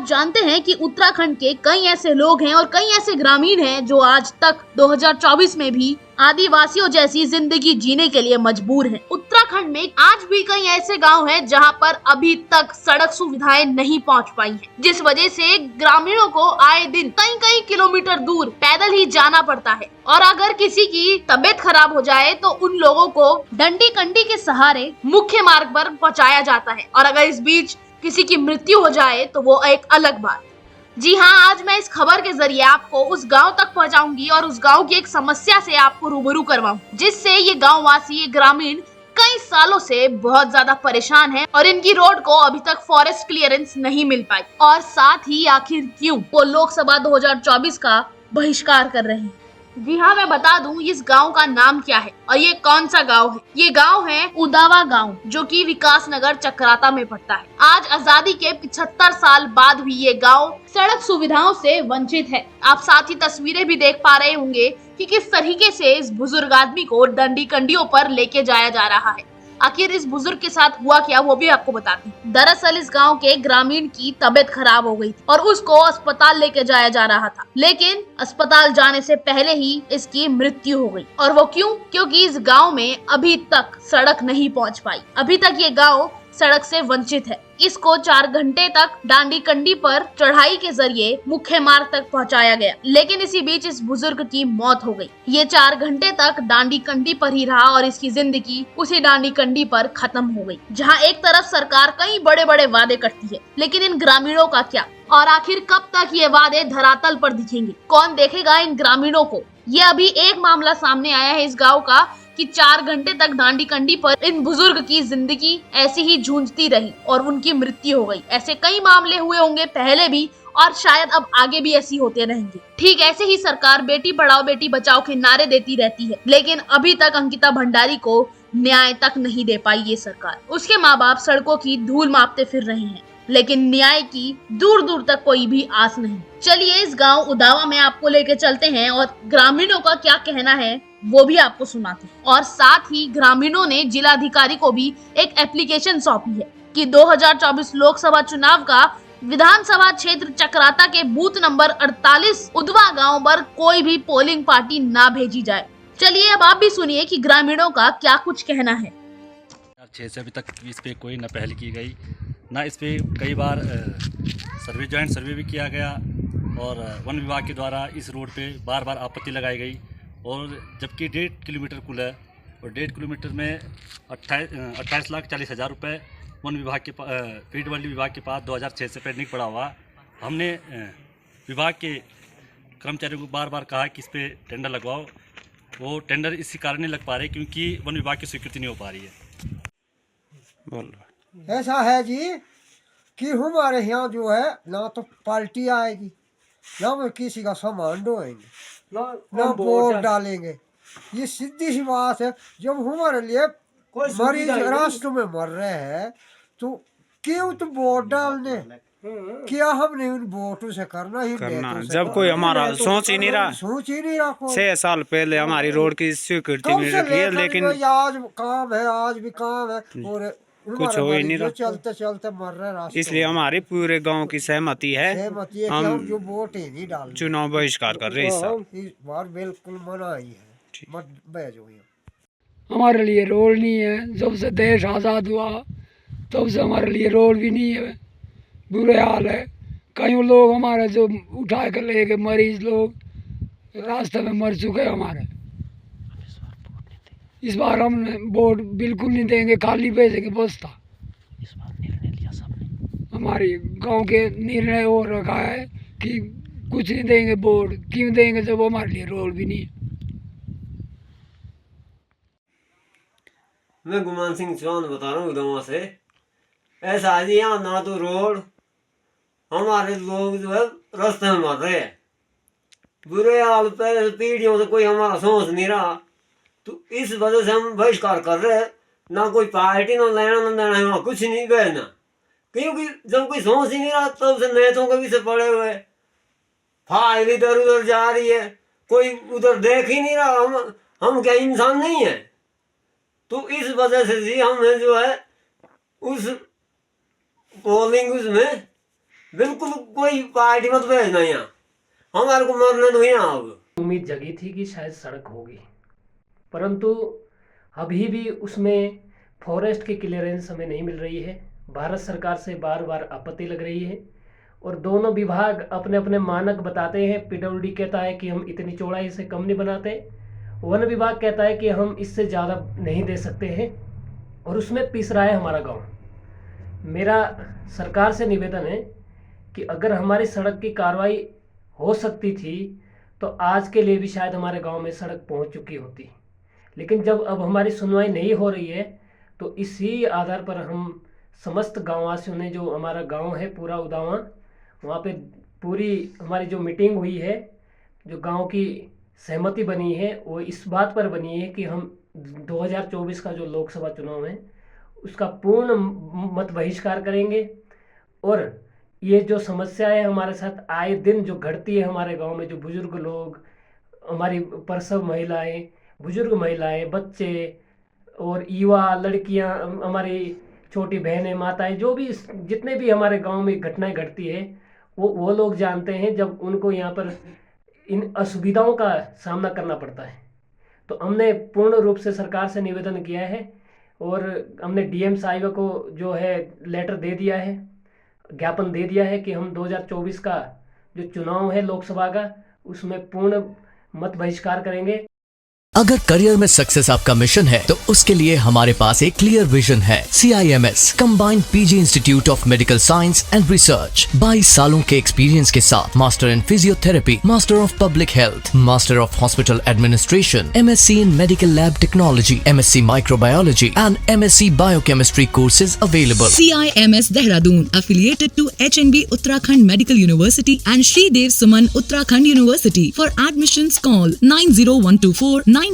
जानते हैं कि उत्तराखंड के कई ऐसे लोग हैं और कई ऐसे ग्रामीण हैं जो आज तक 2024 में भी आदिवासियों जैसी जिंदगी जीने के लिए मजबूर हैं। उत्तराखंड में आज भी कई ऐसे गांव हैं जहां पर अभी तक सड़क सुविधाएं नहीं पहुंच पाई हैं, जिस वजह से ग्रामीणों को आए दिन कई कई किलोमीटर दूर पैदल ही जाना पड़ता है। और अगर किसी की तबीयत खराब हो जाए तो उन लोगों को डंडी कंडी के सहारे मुख्य मार्ग पर पहुंचाया जाता है, और अगर इस बीच किसी की मृत्यु हो जाए तो वो एक अलग बात। जी हाँ, आज मैं इस खबर के जरिए आपको उस गांव तक पहुंचाऊंगी और उस गांव की एक समस्या से आपको रूबरू करवाऊंगी, जिससे ये गांव वासी, ये ग्रामीण कई सालों से बहुत ज्यादा परेशान है और इनकी रोड को अभी तक फॉरेस्ट क्लियरेंस नहीं मिल पाई। और साथ ही आखिर क्यों वो लोकसभा 2024 का बहिष्कार कर रहे हैं। जी हाँ, मैं बता दूं इस गांव का नाम क्या है और ये कौन सा गांव है। ये गांव है उदावा गांव, जो कि विकास नगर चक्राता में पड़ता है। आज आजादी के 75 साल बाद भी ये गांव सड़क सुविधाओं से वंचित है। आप साथ ही तस्वीरें भी देख पा रहे होंगे कि किस तरीके से इस बुजुर्ग आदमी को डंडी कंडियों पर लेके जाया जा रहा है। आखिर इस बुजुर्ग के साथ हुआ क्या, वो भी आपको बताती हूँ। दरअसल इस गांव के ग्रामीण की तबीयत खराब हो गई थी और उसको अस्पताल लेके जाया जा रहा था, लेकिन अस्पताल जाने से पहले ही इसकी मृत्यु हो गई। और वो क्यों? क्योंकि इस गांव में अभी तक सड़क नहीं पहुंच पाई। अभी तक ये गांव सड़क से वंचित है। इसको 4 घंटे तक डांडी कंडी पर चढ़ाई के जरिए मुख्य मार्ग तक पहुंचाया गया, लेकिन इसी बीच इस बुजुर्ग की मौत हो गई। ये 4 घंटे तक डांडी कंडी पर ही रहा और इसकी जिंदगी उसी डांडी कंडी पर खत्म हो गई। जहां एक तरफ सरकार कई बड़े बड़े वादे करती है, लेकिन इन ग्रामीणों का क्या? और आखिर कब तक ये वादे धरातल पर दिखेंगे? कौन देखेगा इन ग्रामीणों को? ये अभी एक मामला सामने आया है इस गाँव का कि 4 घंटे तक डांडी कंडी पर इन बुजुर्ग की जिंदगी ऐसी ही जूझती रही और उनकी मृत्यु हो गई। ऐसे कई मामले हुए होंगे पहले भी और शायद अब आगे भी ऐसी होते रहेंगे। ठीक ऐसे ही सरकार बेटी पढ़ाओ बेटी बचाओ के नारे देती रहती है, लेकिन अभी तक अंकिता भंडारी को न्याय तक नहीं दे पाई ये सरकार। उसके माँ बाप सड़कों की धूल मापते फिर रहे हैं, लेकिन न्याय की दूर दूर तक कोई भी आस नहीं। चलिए इस गांव उदावा में आपको लेके चलते हैं और ग्रामीणों का क्या कहना है वो भी आपको सुनाते हैं। और साथ ही ग्रामीणों ने जिलाधिकारी को भी एक एप्लीकेशन सौंपी है कि 2024 लोकसभा चुनाव का विधानसभा क्षेत्र चक्राता के बूथ नंबर 48 उदवा गांव पर कोई भी पोलिंग पार्टी ना भेजी जाए। चलिए अब आप भी सुनिए कि ग्रामीणों का क्या कुछ कहना है। 6 से अभी तक इस पे कोई न पहल की गई, ना इस पे कई बार जॉइंट सर्वे भी किया गया और वन विभाग के द्वारा इस रोड पे बार बार आपत्ति लगाई गई। और जबकि 1.5 किलोमीटर कुल है और 1.5 किलोमीटर में 28,40,000 रुपये वन विभाग के पीडब्ल्यूडी विभाग के पास 2006 से पेंडिंग पड़ा हुआ। हमने विभाग के कर्मचारियों को बार बार कहा कि इस पे टेंडर लगवाओ। वो टेंडर इसी कारण नहीं लग पा रहे क्योंकि वन विभाग की स्वीकृति नहीं हो पा रही है। बोल ऐसा है जी कि हमारे यहाँ जो है ना तो पार्टी आएगी, ना वो किसी का सामान ढोएंगे, ना वोट डालेंगे। ये सीधी सी बात है। जब हमारे लिए मरीज राष्ट्र में मर रहे हैं तो क्यों तो वोट डालने? क्या हमने उन वोटों से करना ही जब कोई हमारा सोच ही नहीं रहा 6 साल पहले हमारी रोड की स्वीकृति मिल रही है, लेकिन आज काम है, आज भी काम है और कुछ हो ही नहीं रहा। चलते चलते मर रहे। इसलिए हमारी पूरे गांव की सहमति है कि हम जो वोट ही नहीं डाल, चुनाव बहिष्कार कर रहे हैं। इस बार बिल्कुल मना ही है, मत भेजो। हमारे लिए रोड नहीं है। जब से देश आज़ाद हुआ तब से हमारे लिए रोड भी नहीं है। बुरे हाल है। कई लोग हमारे जो उठा कर ले गए, मरीज लोग रास्ते में मर चुके हैं हमारे। इस बार हम वोट बिल्कुल नहीं देंगे, खाली भेजेंगे बस्ता। इस बार निर्णय लिया सबने। हमारी गांव के निर्णय हो रखा है कि कुछ नहीं देंगे वोट। क्यों देंगे जब हमारे लिए रोड भी नहीं है। मैं गुमान सिंह चौहान बता रहा हूँ उदवा से। ऐसा है जी, यहाँ ना तो रोड, हमारे लोग जो है रास्ते में मर रहे हैं। बुरे हाल पहले पीढ़ियों से कोई हमारा सोच नहीं रहा, तो इस वजह से हम बहिष्कार कर रहे हैं। ना कोई पार्टी, ना लेना ना देना, वहाँ कुछ नहीं गए ना, क्योंकि जब कोई सोच ही नहीं रहा तब से नेताओं के पीछे पड़े हुए, फाइल इधर उधर जा रही है, कोई उधर देख ही नहीं रहा। हम क्या इंसान नहीं है? तो इस वजह से जी हमें जो है उस पोलिंग उसमें बिल्कुल कोई पार्टी मत भेजना यहाँ, हमारे को मरने दो यहाँ। अब उम्मीद जगी थी कि शायद सड़क होगी, परंतु अभी भी उसमें फॉरेस्ट की क्लियरेंस हमें नहीं मिल रही है। भारत सरकार से बार बार आपत्ति लग रही है और दोनों विभाग अपने अपने मानक बताते हैं। पीडब्ल्यूडी कहता है कि हम इतनी चौड़ाई से कम नहीं बनाते, वन विभाग कहता है कि हम इससे ज़्यादा नहीं दे सकते हैं, और उसमें पिस रहा है हमारा गांव। मेरा सरकार से निवेदन है कि अगर हमारी सड़क की कार्रवाई हो सकती थी तो आज के लिए भी शायद हमारे गांव में सड़क पहुंच चुकी होती, लेकिन जब अब हमारी सुनवाई नहीं हो रही है तो इसी आधार पर हम समस्त गाँववासियों ने, जो हमारा गांव है पूरा उदावा, वहाँ पे पूरी हमारी जो मीटिंग हुई है, जो गांव की सहमति बनी है, वो इस बात पर बनी है कि हम 2024 का जो लोकसभा चुनाव है उसका पूर्ण मत बहिष्कार करेंगे। और ये जो समस्या है हमारे साथ आए दिन जो घटती है हमारे गांव में, जो बुजुर्ग लोग, हमारी प्रसव महिलाएं, बुजुर्ग महिलाएं, बच्चे और युवा, लड़कियां, हमारी छोटी बहनें, माताएं, जो भी जितने भी हमारे गांव में घटनाएं घटती है वो लोग जानते हैं। जब उनको यहाँ पर इन असुविधाओं का सामना करना पड़ता है तो हमने पूर्ण रूप से सरकार से निवेदन किया है और हमने डीएम साहिबा को जो है लेटर दे दिया है, ज्ञापन दे दिया है कि हम 2024 का जो चुनाव है लोकसभा का, उसमें पूर्ण मत बहिष्कार करेंगे। अगर करियर में सक्सेस आपका मिशन है तो उसके लिए हमारे पास एक क्लियर विजन है। CIMS combined PG institute of medical science and research, 22 सालों के एक्सपीरियंस के साथ master in physiotherapy, master of public health, master of hospital administration, MSc in medical lab technology, MSc microbiology and MSc biochemistry courses available. CIMS Dehradun affiliated to HNB Uttarakhand Medical University and Shri Dev Suman Uttarakhand University. For admissions call 90124 9006.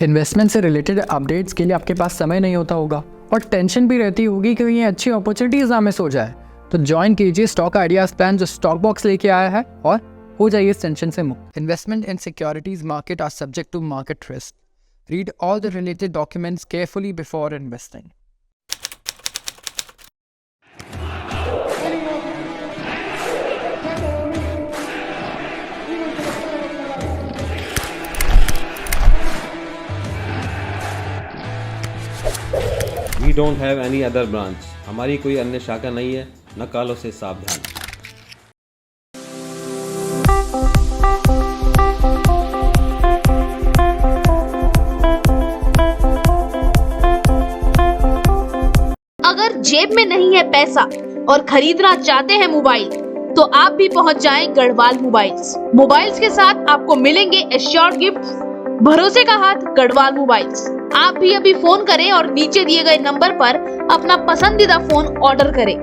Investment से related updates के लिए आपके पास समय नहीं होता होगा और tension भी रहती होगी कि ये अच्छी अपॉर्चुनिटीज़ हमें सो जाए, तो ज्वाइन कीजिए स्टॉक आइडियाज प्लान जो स्टॉक बॉक्स लेके आया है और हो जाइए इस टेंशन से मुक्त। Investment in securities market are subject to market risk. Read all the related documents carefully before investing. We don't have any other branch. हमारी कोई अन्य शाखा नहीं है, नकालों से सावधान। अगर जेब में नहीं है पैसा और खरीदना चाहते हैं मोबाइल तो आप भी पहुंच जाएं गढ़वाल मोबाइल्स। मोबाइल्स के साथ आपको मिलेंगे एश्योर्ड गिफ्ट्स। भरोसे का हाथ गढ़वाल मोबाइल्स। आप भी अभी फोन करें और नीचे दिए गए नंबर पर अपना पसंदीदा फोन ऑर्डर करें।